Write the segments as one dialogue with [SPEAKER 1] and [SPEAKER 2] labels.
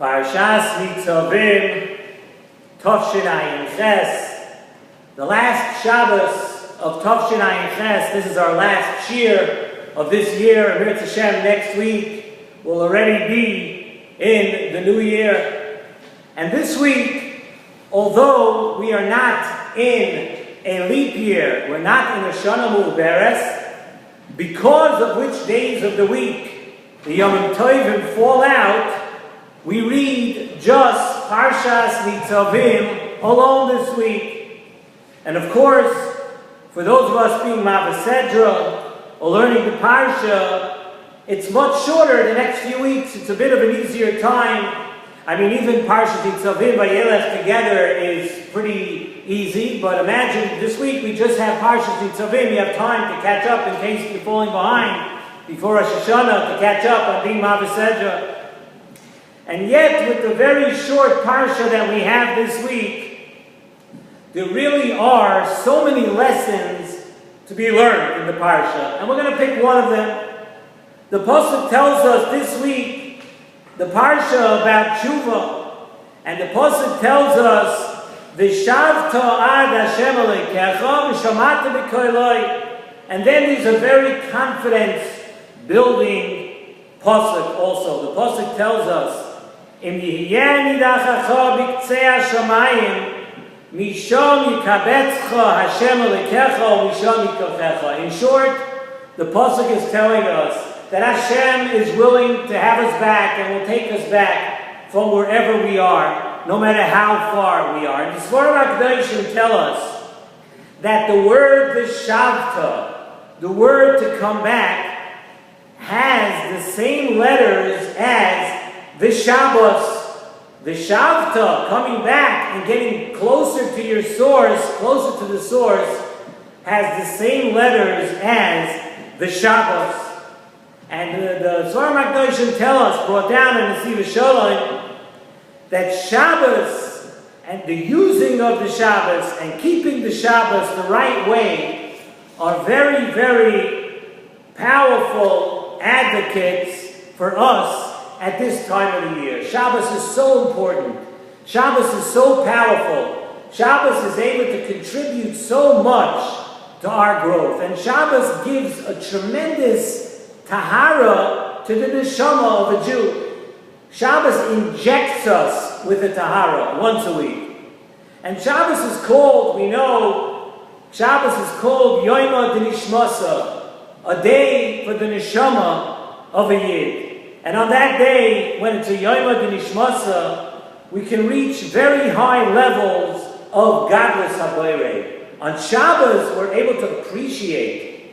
[SPEAKER 1] S.S.S. Nitzavim, Tavshin Ayin Ches, the last Shabbos of Tavshin Ayin Ches. This is our last shir of this year. And Mirz Hashem, next week will already be in the new year. And this week, although we are not in a leap year, we're not in a Shana Mu'beres, because of which days of the week the Yom Tovim fall out, we read just Parshas Nitzavim alone this week. And of course, for those of us being Mavasedra or learning the Parsha, it's much shorter the next few weeks. It's a bit of an easier time. I mean, even Parshas Nitzavim Vayelech together is pretty easy, but imagine this week we just have Parshas Nitzavim. You have time to catch up in case you're falling behind before Rosh Hashanah, to catch up on being Mavasedra. And yet, with the very short Parsha that we have this week, there really are so many lessons to be learned in the Parsha. And we're going to pick one of them. The Pasuk tells us this week, the Parsha about Tshuva. And the Pasuk tells us, V'shavta ad Hashem alekecha v'shamata b'koiloi. And then there's a very confidence-building Pasuk also. The Pasuk tells us, Im yihye nidachacha b'ktzei hashamayim, misham yikabetzcha Hashem alekecha misham yikochecha. In short, the Pasuk is telling us that Hashem is willing to have us back and will take us back from wherever we are, no matter how far we are. And the Sforim HaKadoshim tell us that the word v'shavta, the word to come back, has the same letters as the Shabbos, the Shavta, coming back and getting closer to your source, closer to the source, has the same letters as the Shabbos. And the Sforim HaKadoshim tell us, brought down in Nesivos Shalom, that Shabbos and the using of the Shabbos and keeping the Shabbos the right way are very, very powerful advocates for us at this time of the year. Shabbos is so important. Shabbos is so powerful. Shabbos is able to contribute so much to our growth. And Shabbos gives a tremendous tahara to the neshama of a Jew. Shabbos injects us with a tahara once a week. And Shabbos is called, we know, Shabbos is called Yoima D'Nishmasa, a day for the neshama of a Yid. And on that day, when it's a Yoima D'Nishmasa, we can reach very high levels of godless Habayre. On Shabbos, we're able to appreciate,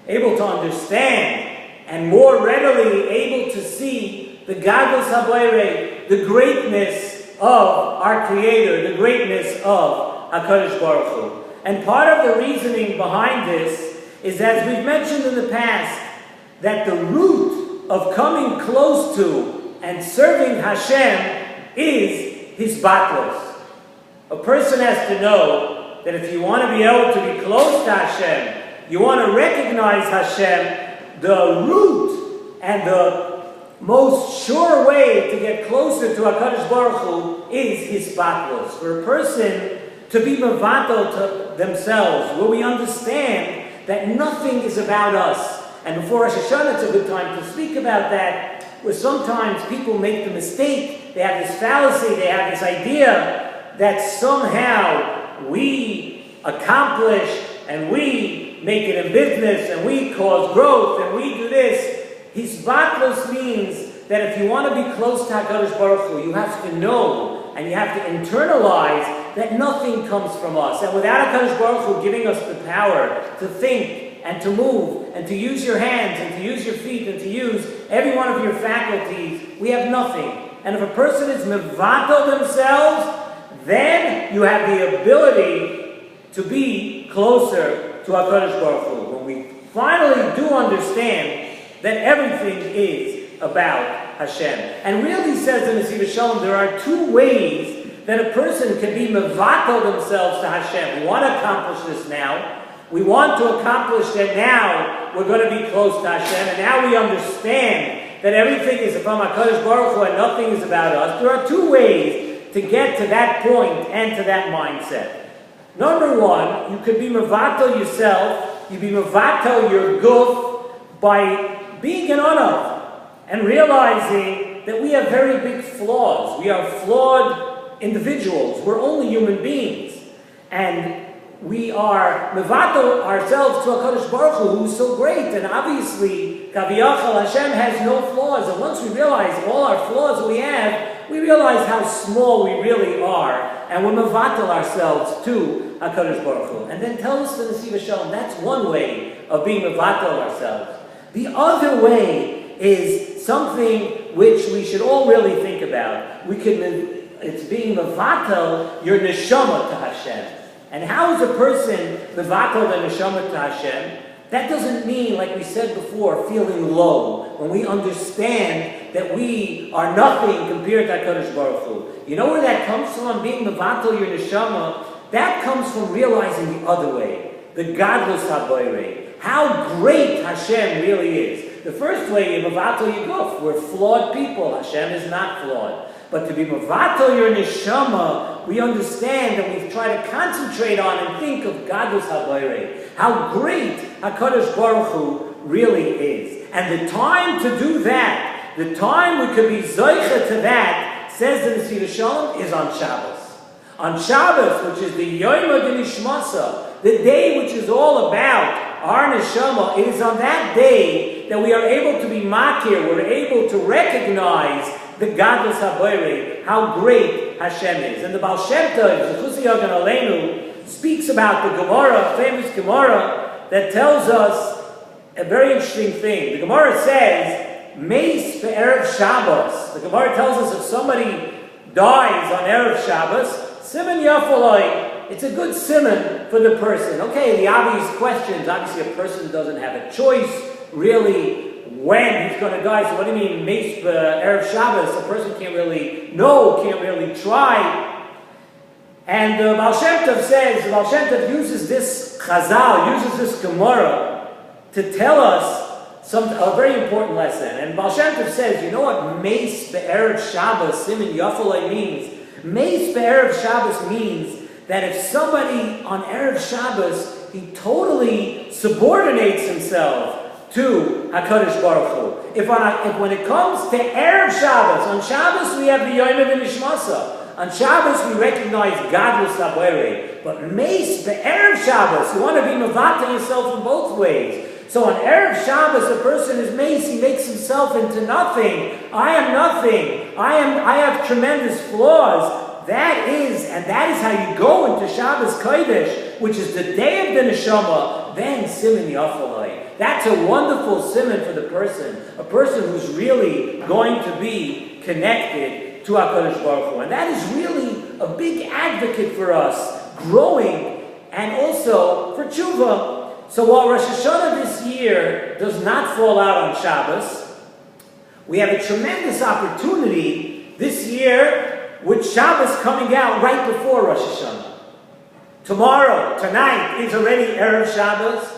[SPEAKER 1] able to understand, and more readily able to see the godless Habayre, the greatness of our Creator, the greatness of HaKadosh Baruch Hu. And part of the reasoning behind this is, as we've mentioned in the past, that the root of coming close to and serving Hashem is his batlos. A person has to know that if you want to be able to be close to Hashem, you want to recognize Hashem, the root and the most sure way to get closer to HaKadosh Baruch Hu is his batlos. For a person to be mevatel to themselves, where we understand that nothing is about us. And before Rosh Hashanah, it's a good time to speak about that, where sometimes people make the mistake, they have this fallacy, they have this idea that somehow we accomplish and we make it in business and we cause growth and we do this. Hisbatlos means that if you want to be close to HaKadosh Baruch Hu, you have to know and you have to internalize that nothing comes from us. And without HaKadosh Baruch Hu giving us the power to think and to move, and to use your hands, and to use your feet, and to use every one of your faculties, we have nothing. And if a person is mevatel themselves, then you have the ability to be closer to HaKadosh Baruch Hu. When we finally do understand that everything is about Hashem. And really says in Nesivos Shalom, there are two ways that a person can be mevatel themselves to Hashem. We want to accomplish this now. We want to accomplish that now we're going to be close to Hashem, and now we understand that everything is from HaKadosh Baruch Hu and nothing is about us, there are two ways to get to that point and to that mindset. Number one, you could be mevatel yourself, you be mevatel your guf by being an onav and realizing that we have very big flaws. We are flawed individuals. We're only human beings. And we are mevatel ourselves to HaKadosh Baruch Hu, who's so great. And obviously, Kaviyachal Hashem has no flaws. And once we realize all our flaws we have, we realize how small we really are. And we mevatel ourselves to HaKadosh Baruch Hu. And then tell us the Nesivos Shalom. That's one way of being mevatel ourselves. The other way is something which we should all really think about. It's being mevatel your neshama to Hashem. And how is a person mevatel the neshama to Hashem? That doesn't mean, like we said before, feeling low. When we understand that we are nothing compared to HaKadosh Baruch Hu. You know where that comes from, being mevatel your neshama? That comes from realizing the other way. The godless haboirei. How great Hashem really is. The first way, mevatel your guf. We're flawed people. Hashem is not flawed. But to be mevatel your neshama, we understand and we try to concentrate on and think of godless haboirei. How great HaKadosh Baruch Hu really is. And the time to do that, the time we could be zoicha to that, says the Nesivos Shalom, is on Shabbos. On Shabbos, which is the Yom HaDinishmasa, the day which is all about our neshama, it is on that day that we are able to be makir, we're able to recognize the godless haboirei, how great Hashem is. And the Baal Shem Tov, Zechusi Yogan Aleinu, speaks about the Gemara, a famous Gemara, that tells us a very interesting thing. The Gemara says, Meis be'erev Shabbos. The Gemara tells us if somebody dies on Erev Shabbos, Siman Yafaloi, it's a good siman for the person. Okay, the obvious questions, obviously a person doesn't have a choice, really, when he's going to die. So what do you mean, Meis Erev Shabbos? A person can't really know, can't really try. And the Baal Shem Tov says, the Baal Shem Tov uses this Chazal, uses this Gemara to tell us a very important lesson. And Baal Shem Tov says, you know what Meis Be'erev Shabbos, Siman Yafaloi means? Meis Be'erev Shabbos means that if somebody on Erev Shabbos, he totally subordinates himself to HaKadosh Baruch Hu. If when it comes to Erev Shabbos, on Shabbos we have the Yom HaDinishmasa. On Shabbos we recognize godless haboirei. But Meis be'erev Shabbos, you want to be mevatel yourself in both ways. So on Erev Shabbos, a person is Meis, he makes himself into nothing. I am nothing. I have tremendous flaws. That is how you go into Shabbos Kodesh, which is the day of the neshama, then Siman Yafaloi. That's a wonderful siman for the person, a person who's really going to be connected to HaKadosh Baruch Hu. And that is really a big advocate for us, growing, and also for tshuva. So while Rosh Hashanah this year does not fall out on Shabbos, we have a tremendous opportunity this year with Shabbos coming out right before Rosh Hashanah. Tomorrow, tonight, is already Erev Shabbos.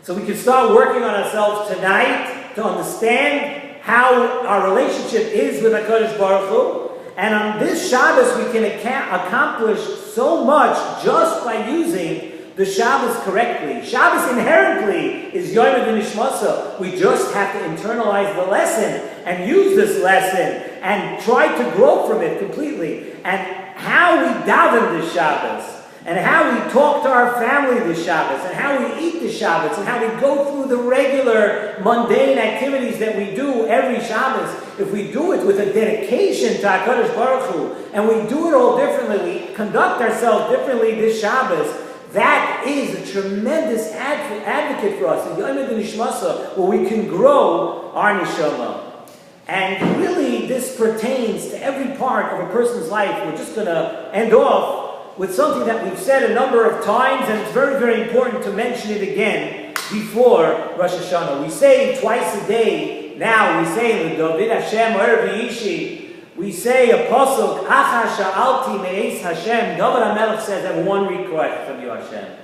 [SPEAKER 1] So we can start working on ourselves tonight to understand how our relationship is with HaKadosh Baruch Hu. And on this Shabbos, we can accomplish so much just by using the Shabbos correctly. Shabbos inherently is Yom HaDinishmasa. We just have to internalize the lesson and use this lesson and try to grow from it completely. And how we daven this Shabbos, and how we talk to our family this Shabbos, and how we eat this Shabbos, and how we go through the regular mundane activities that we do every Shabbos. If we do it with a dedication to HaKadosh Baruch Hu, and we do it all differently, we conduct ourselves differently this Shabbos, that is a tremendous advocate for us, in Yom HaDinishmasa, where we can grow our neshama. And really, this pertains to every part of a person's life. We're just going to end off with something that we've said a number of times, and it's very, very important to mention it again before Rosh Hashanah. We say twice a day, now we say, L'David Hashem Oher V'Yishi, we say a pasuk, Acha Sha'alti Me'ez Hashem. David HaMelech says, I have one request from you, Hashem.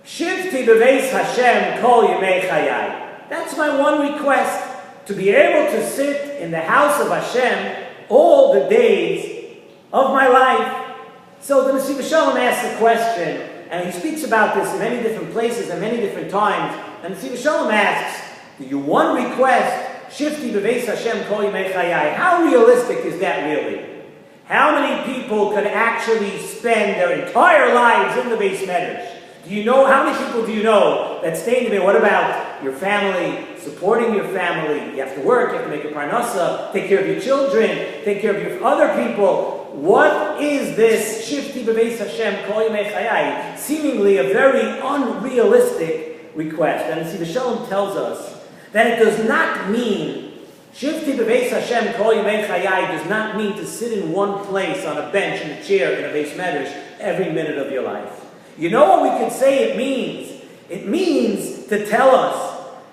[SPEAKER 1] Shivti B'Veis Hashem Kol Yemei Chayai. That's my one request. to be able to sit in the house of Hashem all the days of my life. So the Nesivos Shalom asks a question, and he speaks about this in many different places and many different times. And Nesivos Shalom asks, do you one request, Shifti b'veis Hashem kol yimei chayai? How realistic is that really? How many people could actually spend their entire lives in the Beis Medrash? Do you know, how many people do you know that stay in the Beis? What about your family, supporting your family? You have to work, you have to make a parnasa, take care of your children, take care of your other people. What is this Shifti b'veis Hashem kol yimei chayai? Seemingly a very unrealistic request. And Nesivos Shalom tells us that it does not mean, Shifti b'veis Hashem kol yimei chayai does not mean to sit in one place on a bench in a chair in a Beis Medrash every minute of your life. You know what we could say it means? It means to tell us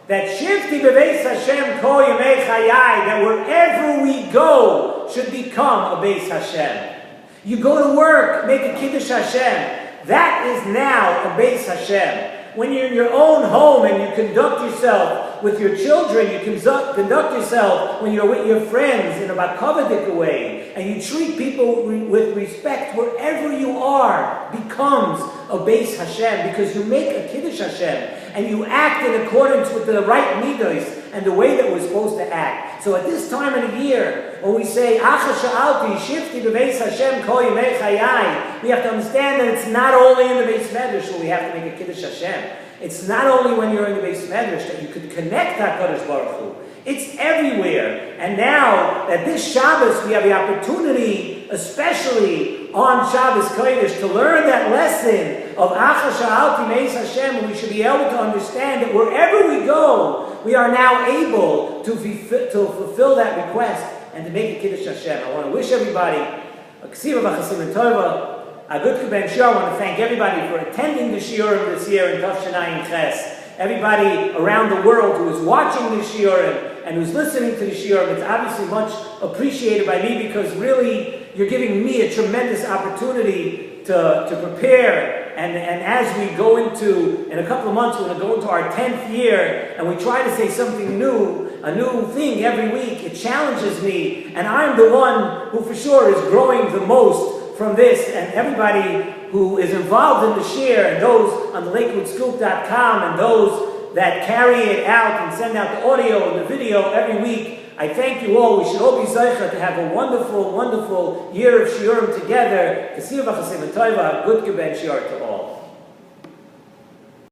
[SPEAKER 1] that Shifti b'veis Hashem kol yimei chayai, that wherever we go should become a Beis Hashem. You go to work, make a Kiddush Hashem. That is now a Beis Hashem. When you're in your own home and you conduct yourself with your children, you conduct yourself when you're with your friends in a bakavadik way, and you treat people with respect, wherever you are becomes a Beis Hashem, because you make a Kiddush Hashem and you act in accordance with the right midos and the way that we're supposed to act. So at this time of the year, when we say Acha Sha'alti Shifti b'veis Hashem kol yimei chayai, we have to understand that it's not only in the Beis Medrash where we have to make a Kiddush Hashem. It's not only when you're in the Beis Medrash that you could connect HaKadosh Baruch Hu. It's everywhere. And now that this Shabbos we have the opportunity, especially on Shabbos Kodesh, to learn that lesson of Acha Sha'alti Meis Hashem, and we should be able to understand that wherever we go, we are now able to fulfill that request and to make a Kiddush Hashem. I want to wish everybody a Ksiva v'chasim tova, a good Kibben Shor. I want to thank everybody for attending the Shiurim this year in Tafshanai Ches. Everybody around the world who is watching the Shiurim and who's listening to the Shiurim, it's obviously much appreciated by me, because really you're giving me a tremendous opportunity to prepare. And as we go into, in a couple of months, we're going to go into our 10th year, and we try to say something new, a new thing every week. It challenges me, and I'm the one who for sure is growing the most from this. And everybody who is involved in the share, and those on the LakewoodScoop.com, and those that carry it out and send out the audio and the video every week, I thank you all. We should all be zeicha to have a wonderful, wonderful year of shiurim together. To see you, good Kibben Shiur to all.